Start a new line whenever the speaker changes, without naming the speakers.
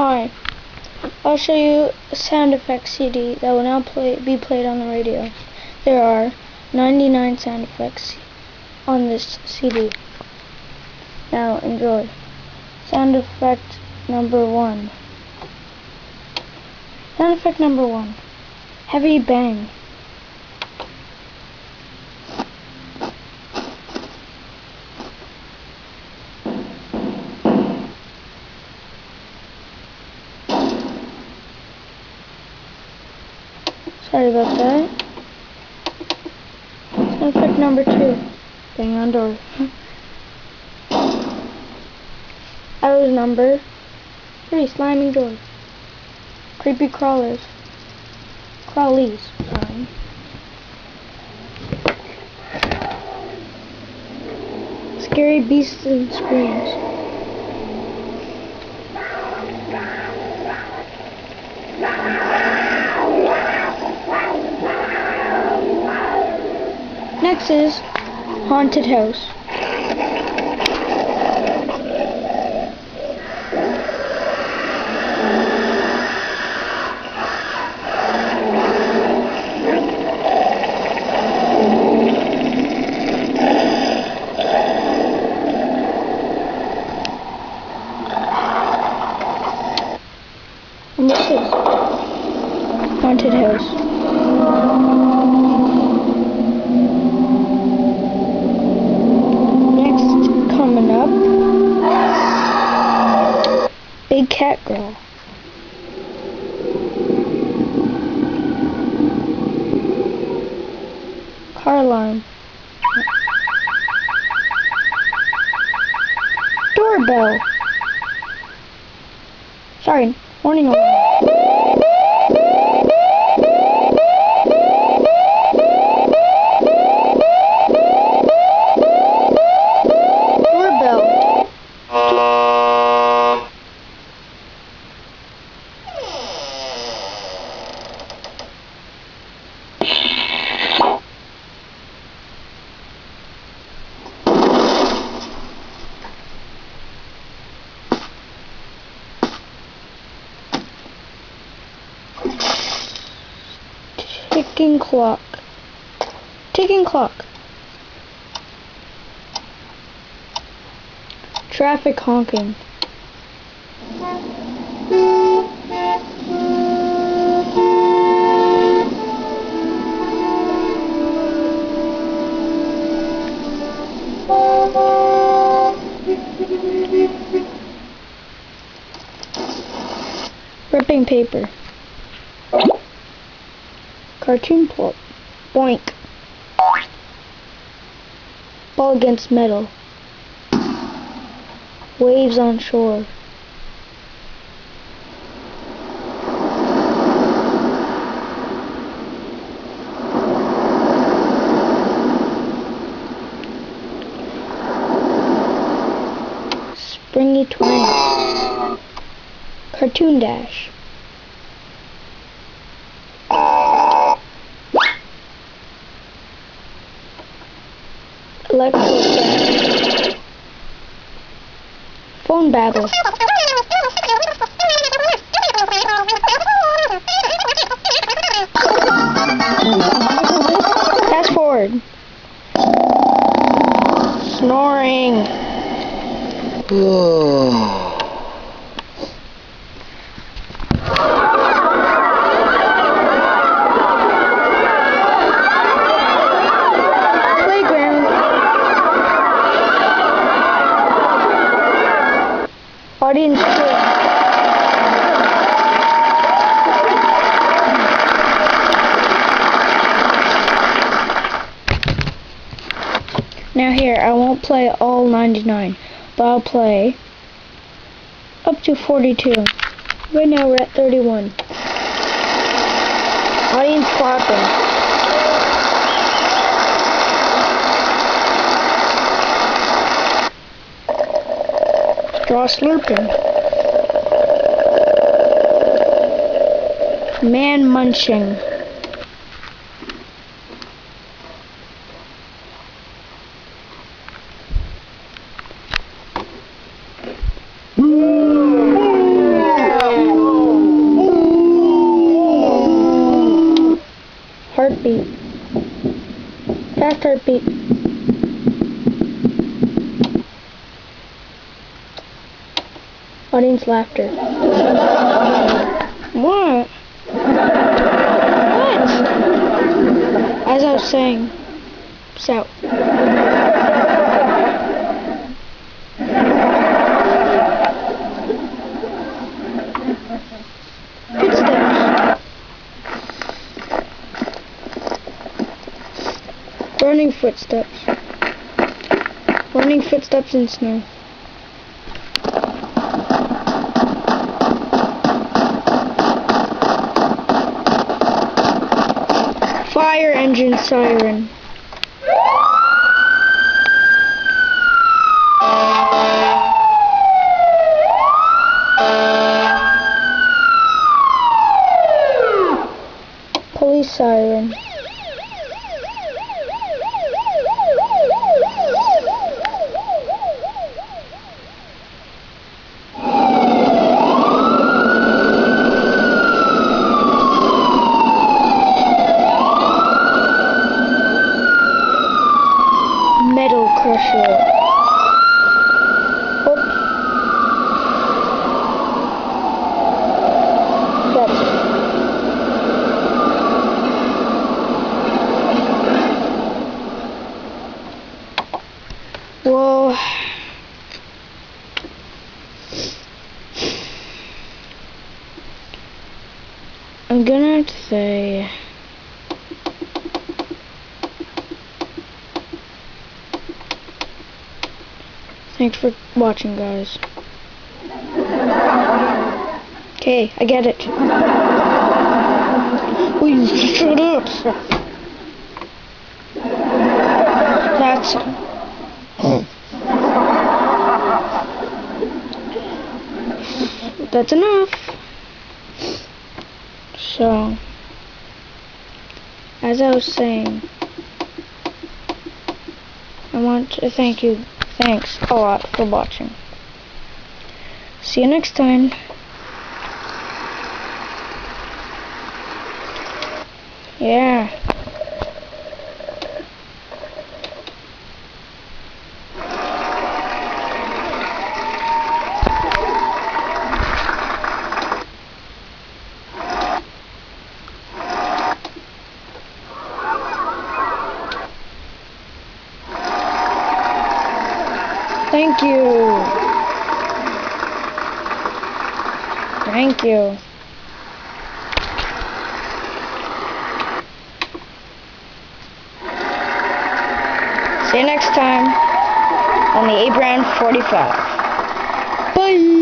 Hi, I'll show you a sound effects CD that will now be played on the radio. There are 99 sound effects on this CD. Now enjoy. Sound effect number 1. Sound effect number 1. Heavy bang. Sorry about that. Sound effect number 2. Bang on door. That was number 3. Slamming doors. Creepy crawlers. Crawlies. Sorry. Scary beasts and screams. Next is haunted house. And this is haunted house. Coming up, Big Cat Girl. Car alarm. Doorbell. Sorry, warning alarm. Ticking clock. Ticking clock. Traffic honking. Ripping paper. Cartoon plot. Boink. Ball against metal. Waves on shore. Springy twang. Cartoon dash. Electric phone babble. Fast forward. Snoring. Audience cheer. Now here, I won't play all 99, but I'll play up to 42. Right now we're at 31. Audience clapping. Straw slurping. Man munching. Heartbeat. Audience laughter. What? What? As I was saying, south. Footsteps. Running footsteps. Running footsteps in snow. Fire engine siren. Police siren. Metal crusher. Oops. That's it. Well, I'm gonna have to say thanks for watching, guys. Okay, I get it. Will you shut up? That's enough. So, as I was saying, I want to thank you. Thanks a lot for watching. See you next time. Yeah. Thank you. Thank you. See you next time on the A Brown 45. Bye.